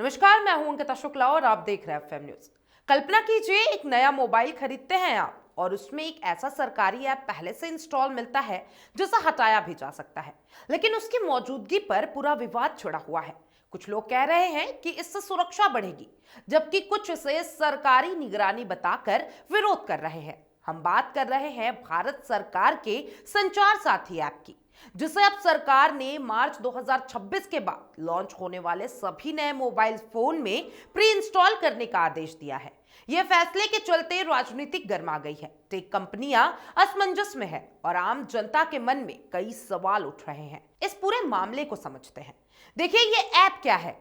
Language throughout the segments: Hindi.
नमस्कार, मैं हूं अंकिता शुक्ला और आप देख रहे हैं एफएम न्यूज। कल्पना कीजिए, एक नया मोबाइल खरीदते हैं आप और उसमें एक ऐसा सरकारी ऐप पहले से इंस्टॉल मिलता है जिसे हटाया भी जा सकता है, लेकिन उसकी मौजूदगी पर पूरा विवाद छिड़ा हुआ है। कुछ लोग कह रहे हैं कि इससे सुरक्षा बढ़ेगी, जबकि कुछ इसे सरकारी निगरानी बताकर विरोध कर रहे हैं। हम बात कर रहे हैं भारत सरकार के संचार साथी ऐप की, जिसे अब सरकार ने मार्च 2026 के बाद लॉन्च होने वाले सभी नए मोबाइल फोन में प्री इंस्टॉल करने का आदेश दिया है। यह फैसले के चलते राजनीतिक गर्मा गई है, टेक कंपनियां असमंजस में है और आम जनता के मन में कई सवाल उठ रहे हैं। इस पूरे मामले को समझते हैं। देखिए, ये ऐप क्या है,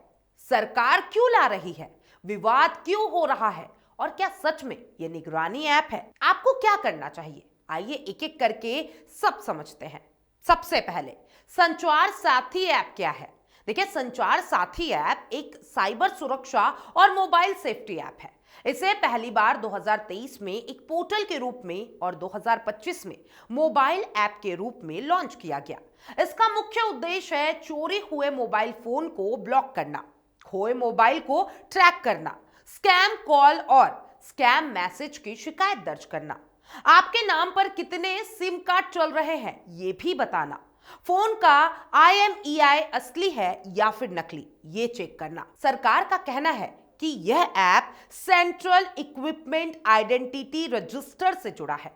सरकार क्यों ला रही है, विवाद क्यों हो रहा है और क्या सच में ये निगरानी ऐप है? आपको क्या करना चाहिए, आइए एक एक करके सब समझते हैं। सबसे पहले, संचार साथी ऐप क्या है? देखिए, संचार साथी ऐप एक साइबर सुरक्षा और मोबाइल सेफ्टी ऐप है। इसे पहली बार 2023 में एक पोर्टल के रूप में और 2025 में मोबाइल ऐप के रूप में लॉन्च किया गया। इसका मुख्य उद्देश्य है चोरी हुए मोबाइल फोन को ब्लॉक करना, खोए मोबाइल को ट्रैक करना, स्कैम कॉल और स्कैम मैसेज की शिकायत दर्ज करना, आपके नाम पर कितने सिम कार्ड चल रहे हैं ये भी बताना, फोन का IMEI असली है या फिर नकली ये चेक करना। सरकार का कहना है कि यह app central equipment identity register से जुड़ा है,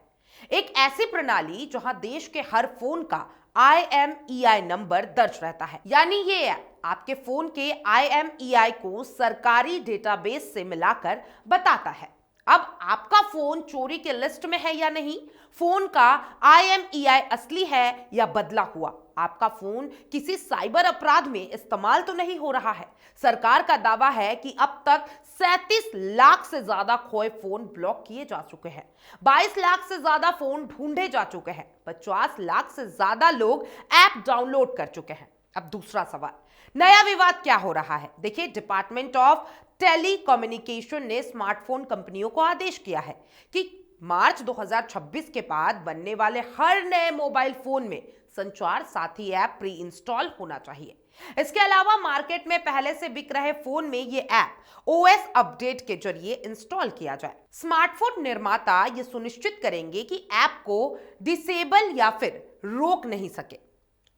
एक ऐसी प्रणाली जहां देश के हर फोन का IMEI नंबर दर्ज रहता है। यानी ये ऐप आपके फोन के IMEI को सरकारी डेटाबेस से मिलाकर बताता है अब आपका फोन चोरी के लिस्ट में है या नहीं, फोन का IMEI असली है या बदला हुआ, आपका फोन किसी साइबर अपराध में इस्तेमाल तो नहीं हो रहा है। सरकार का दावा है कि अब तक 37 लाख से ज्यादा खोए फोन ब्लॉक किए जा चुके हैं, 22 लाख से ज्यादा फोन ढूंढे जा चुके हैं, 50 लाख से ज्यादा लोग ऐप डाउनलोड कर चुके हैं। अब दूसरा सवाल, नया विवाद क्या हो रहा है? देखिए, डिपार्टमेंट ऑफ टेलीकम्युनिकेशन ने स्मार्टफोन कंपनियों को आदेश किया है कि मार्च 2026 के बाद बनने वाले हर नए मोबाइल फोन में संचार साथी ऐप प्री इंस्टॉल होना चाहिए। इसके अलावा मार्केट में पहले से बिक रहे फोन में ये ऐप OS अपडेट के जरिए इंस्टॉल किया जाए। स्मार्टफोन निर्माता ये सुनिश्चित करेंगे कि ऐप को डिसेबल या फिर रोक नहीं सके।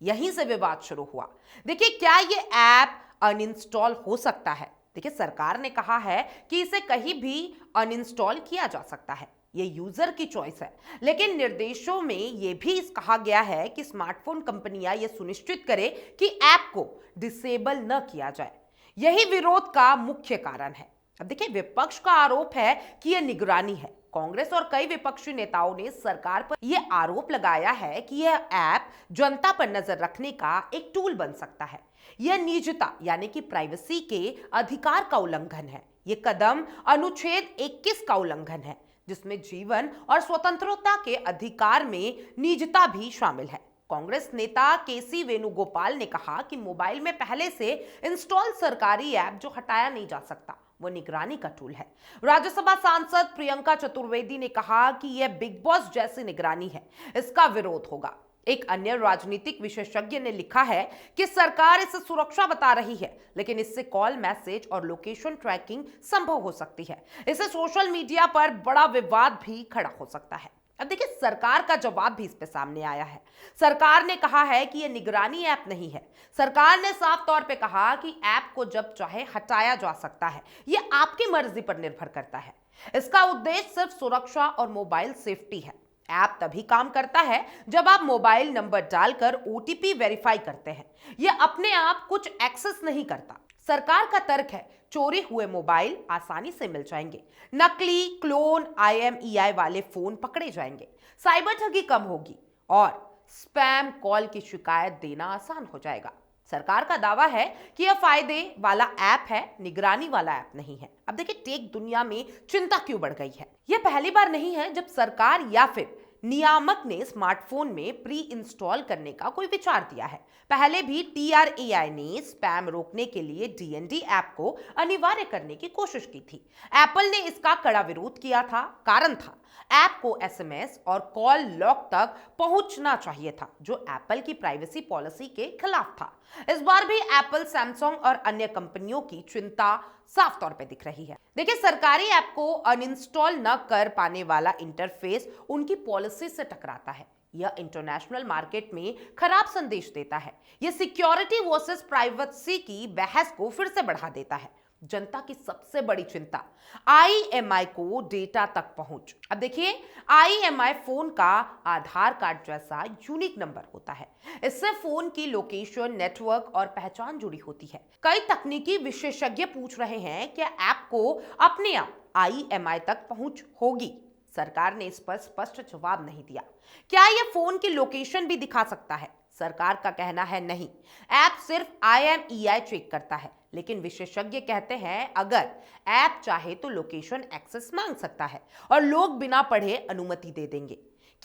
यहीं से विवाद शुरू हुआ। देखिए, क्या ये ऐप अनइंस्टॉल हो सकता है? देखिए, सरकार ने कहा है कि इसे कहीं भी अनइंस्टॉल किया जा सकता है, ये यूजर की चॉइस है, लेकिन निर्देशों में यह भी कहा गया है कि स्मार्टफोन कंपनियां यह सुनिश्चित करें कि ऐप को डिसेबल न किया जाए। यही विरोध का मुख्य कारण है। अब देखिए, विपक्ष का आरोप है कि यह निगरानी है। कांग्रेस और कई विपक्षी नेताओं ने सरकार पर यह आरोप लगाया है कि यह ऐप जनता पर नजर रखने का एक टूल बन सकता है। यह निजता यानी कि प्राइवेसी के अधिकार का उल्लंघन है। यह कदम अनुच्छेद 21 का उल्लंघन है, जिसमें जीवन और स्वतंत्रता के अधिकार में निजता भी शामिल है। कांग्रेस नेता KC वेणुगोपाल ने कहा कि मोबाइल में पहले से इंस्टॉल सरकारी ऐप जो हटाया नहीं जा सकता, वो निगरानी का टूल है। राज्यसभा सांसद प्रियंका चतुर्वेदी ने कहा कि यह बिग बॉस जैसी निगरानी है, इसका विरोध होगा। एक अन्य राजनीतिक विशेषज्ञ ने लिखा है कि सरकार इसे सुरक्षा बता रही है, लेकिन इससे कॉल, मैसेज और लोकेशन ट्रैकिंग संभव हो सकती है। इससे सोशल मीडिया पर बड़ा विवाद भी खड़ा हो सकता है। अब देखिए, सरकार का जवाब भी इस पे सामने आया है। सरकार ने कहा है कि यह निगरानी ऐप नहीं है। सरकार ने साफ तौर पे कहा कि ऐप को जब चाहे हटाया जा सकता है, यह आपकी मर्जी पर निर्भर करता है। इसका उद्देश्य सिर्फ सुरक्षा और मोबाइल सेफ्टी है। ऐप तभी काम करता है जब आप मोबाइल नंबर डालकर OTP वेरीफाई करते हैं। यह अपने आप कुछ एक्सेस नहीं करता। सरकार का तर्क है चोरी हुए मोबाइल आसानी से मिल जाएंगे, नकली क्लोन IMEI वाले फोन पकड़े जाएंगे, साइबर ठगी कम होगी और स्पैम कॉल की शिकायत देना आसान हो जाएगा। सरकार का दावा है कि यह फायदे वाला ऐप है, निगरानी वाला ऐप नहीं है। अब देखिए, टेक दुनिया में चिंता क्यों बढ़ गई है। यह पहली बार नहीं है जब सरकार या फिर नियामक ने स्मार्टफोन में प्री इंस्टॉल करने का कोई विचार दिया है। पहले भी TRAI ने स्पैम रोकने के लिए DND ऐप को अनिवार्य करने की कोशिश की थी। एप्पल ने इसका कड़ा विरोध किया था। कारण था, ऐप को SMS और कॉल लॉग तक पहुंचना चाहिए था, जो एप्पल की प्राइवेसी पॉलिसी के खिलाफ था। इस बार भी एप्पल, सैमसंग और अन्य कंपनियों की चिंता साफ तौर पे दिख रही है। देखिए, सरकारी ऐप को अनइंस्टॉल न कर पाने वाला इंटरफेस उनकी पॉलिसी से टकराता है। यह इंटरनेशनल मार्केट में खराब संदेश देता है। यह सिक्योरिटी वर्सेस प्राइवेसी की बहस को फिर से बढ़ा देता है। जनता की सबसे बड़ी चिंता IMI को डेटा तक पहुंच। अब देखिए, IMI फोन का आधार कार्ड जैसा यूनिक नंबर होता है। इससे फोन की लोकेशन, नेटवर्क और पहचान जुड़ी होती है। कई तकनीकी विशेषज्ञ पूछ रहे हैं, क्या ऐप को अपने आप IMI तक पहुंच होगी? सरकार ने इस पर स्पष्ट जवाब नहीं दिया। क्या यह फोन की लोकेशन भी दिखा सकता है? सरकार का कहना है नहीं, ऐप सिर्फ IMEI चेक करता है। लेकिन विशेषज्ञ कहते हैं, अगर ऐप चाहे तो लोकेशन एक्सेस मांग सकता है और लोग बिना पढ़े अनुमति दे देंगे।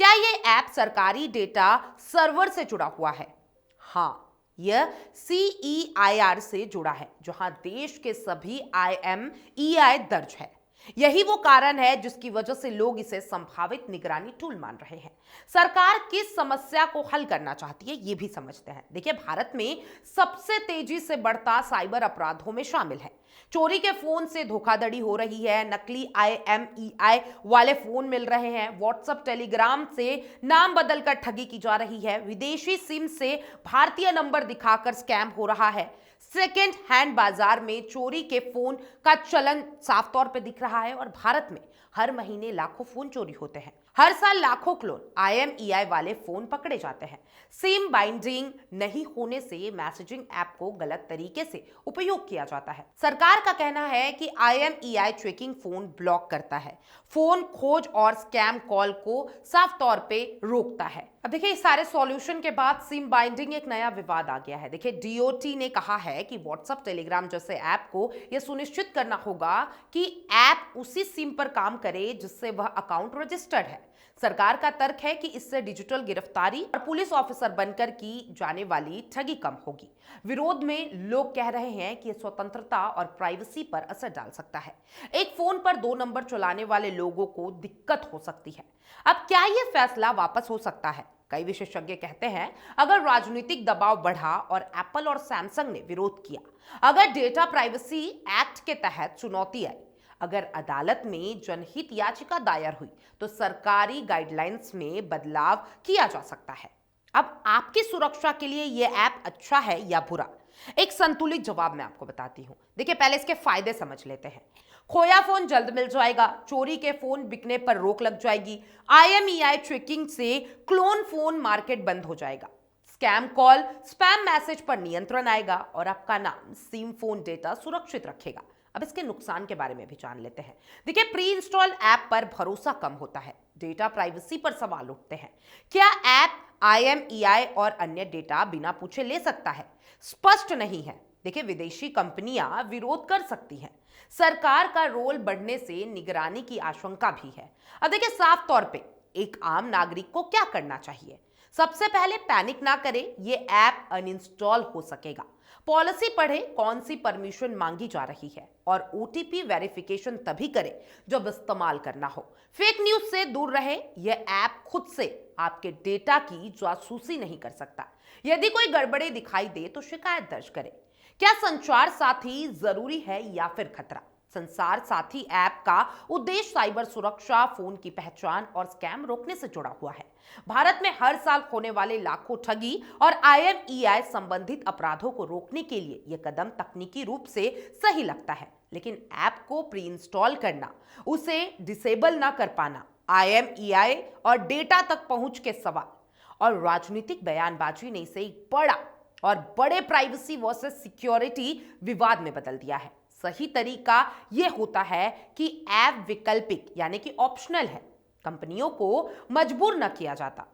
क्या यह ऐप सरकारी डेटा सर्वर से जुड़ा हुआ है? हाँ, यह CEIR से जुड़ा है, जहां देश के सभी IMEI दर्ज है। यही वो कारण है जिसकी वजह से लोग इसे संभावित निगरानी टूल मान रहे हैं। सरकार किस समस्या को हल करना चाहती है, ये भी समझते हैं। देखिए, भारत में सबसे तेजी से बढ़ता साइबर अपराधों में शामिल है। चोरी के फोन से धोखाधड़ी हो रही है, नकली IMEI वाले फोन मिल रहे हैं, व्हाट्सएप, टेलीग्राम से नाम बदलकर ठगी की जा रही है, विदेशी सिम से भारतीय नंबर दिखाकर स्कैम हो रहा है। सेकेंड हैंड बाजार में चोरी के फोन का चलन साफ तौर पे दिख रहा है और भारत में हर महीने लाखों फोन चोरी होते हैं। हर साल लाखों क्लोन IMEI वाले फोन पकड़े जाते हैं। सिम बाइंडिंग नहीं होने से मैसेजिंग ऐप को गलत तरीके से उपयोग किया जाता है। सरकार का कहना है कि IMEI चेकिंग फोन ब्लॉक करता है, फोन खोज और स्कैम कॉल को साफ तौर पे रोकता है। अब देखिए, इस सारे सॉल्यूशन के बाद सिम बाइंडिंग एक नया विवाद आ गया है। देखिए, DOT ने कहा है कि व्हाट्सएप, टेलीग्राम जैसे ऐप को यह सुनिश्चित करना होगा कि ऐप उसी सिम पर काम करे जिससे वह अकाउंट रजिस्टर्ड है। सरकार का तर्क है कि इससे डिजिटल गिरफ्तारी और पुलिस ऑफिसर बनकर की जाने वाली ठगी कम होगी। विरोध में लोग कह रहे हैं कि यह स्वतंत्रता और प्राइवेसी पर असर डाल सकता है। एक फोन पर 2 नंबर चलाने वाले लोगों को दिक्कत हो सकती है। अब क्या यह फैसला वापस हो सकता है? कई विशेषज्ञ कहते हैं, अगर राजनीतिक दबाव बढ़ा और एप्पल और सैमसंग ने विरोध किया, अगर डेटा प्राइवेसी एक्ट के तहत चुनौती आई, अगर अदालत में जनहित याचिका दायर हुई, तो सरकारी गाइडलाइंस में बदलाव किया जा सकता है। अब आपकी सुरक्षा के लिए यह ऐप अच्छा है या बुरा? एक संतुलित जवाब मैं आपको बताती हूं। देखिए, पहले इसके फायदे समझ लेते हैं। खोया फोन जल्द मिल जाएगा, चोरी के फोन बिकने पर रोक लग जाएगी, IMEI चेकिंग से क्लोन फोन मार्केट बंद हो जाएगा, स्कैम कॉल, स्पैम मैसेज पर नियंत्रण आएगा और आपका नाम, सिम, फोन डेटा सुरक्षित रखेगा। अब इसके नुकसान के बारे में भी जान लेते हैं। देखिए, प्री इंस्टॉल ऐप पर भरोसा कम होता है, डेटा प्राइवेसी पर सवाल उठते हैं। क्या ऐप IMEI और अन्य डेटा बिना पूछे ले सकता है? स्पष्ट नहीं है। देखिए, विदेशी कंपनियां विरोध कर सकती हैं। सरकार का रोल बढ़ने से निगरानी की आशंका भी है। अब देखिए, साफ तौर पे एक आम नागरिक को क्या करना चाहिए? सबसे पहले पैनिक ना करें, ये ऐप अनइंस्टॉल हो सकेगा। पॉलिसी पढ़ें, कौन सी परमिशन मांगी जा रही है, और OTP वेरिफिकेशन तभी करें जब इस्तेमाल करना हो। फेक न्यूज से दूर रहे, यह ऐप खुद से आपके डेटा की जासूसी नहीं कर सकता। यदि कोई गड़बड़ी दिखाई दे तो शिकायत दर्ज करें। क्या संचार साथी जरूरी है या फिर खतरा? संसार साथी ऐप का उद्देश्य साइबर सुरक्षा, फोन की पहचान और स्कैम रोकने से जुड़ा हुआ है। भारत में हर साल होने वाले लाखों ठगी और IMEI संबंधित अपराधों को रोकने के लिए यह कदम तकनीकी रूप से सही लगता है, लेकिन ऐप को प्री इंस्टॉल करना, उसे डिसेबल ना कर पाना, IMEI और डेटा तक पहुंच के सवाल और राजनीतिक बयानबाजी ने इसे एक बड़ा और बड़े प्राइवेसी वर्सेस सिक्योरिटी विवाद में बदल दिया है। सही तरीका यह होता है कि ऐप वैकल्पिक यानी कि ऑप्शनल है, कंपनियों को मजबूर न किया जाता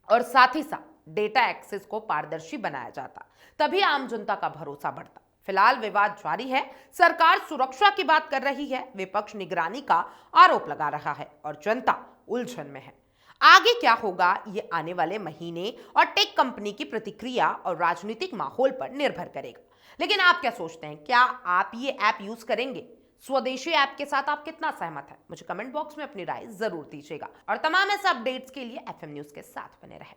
और साथ ही साथ डेटा एक्सेस को पारदर्शी बनाया जाता, तभी आम जनता का भरोसा बढ़ता। फिलहाल विवाद जारी है, सरकार सुरक्षा की बात कर रही है, विपक्ष निगरानी का आरोप लगा रहा है और जनता उलझन में है। आगे क्या होगा ये आने वाले महीने और टेक कंपनी की प्रतिक्रिया और राजनीतिक माहौल पर निर्भर करेगा। लेकिन आप क्या सोचते हैं, क्या आप ये ऐप यूज करेंगे? स्वदेशी ऐप के साथ आप कितना सहमत हैं? मुझे कमेंट बॉक्स में अपनी राय जरूर दीजिएगा और तमाम ऐसे अपडेट्स के लिए एफएम न्यूज के साथ बने रहें।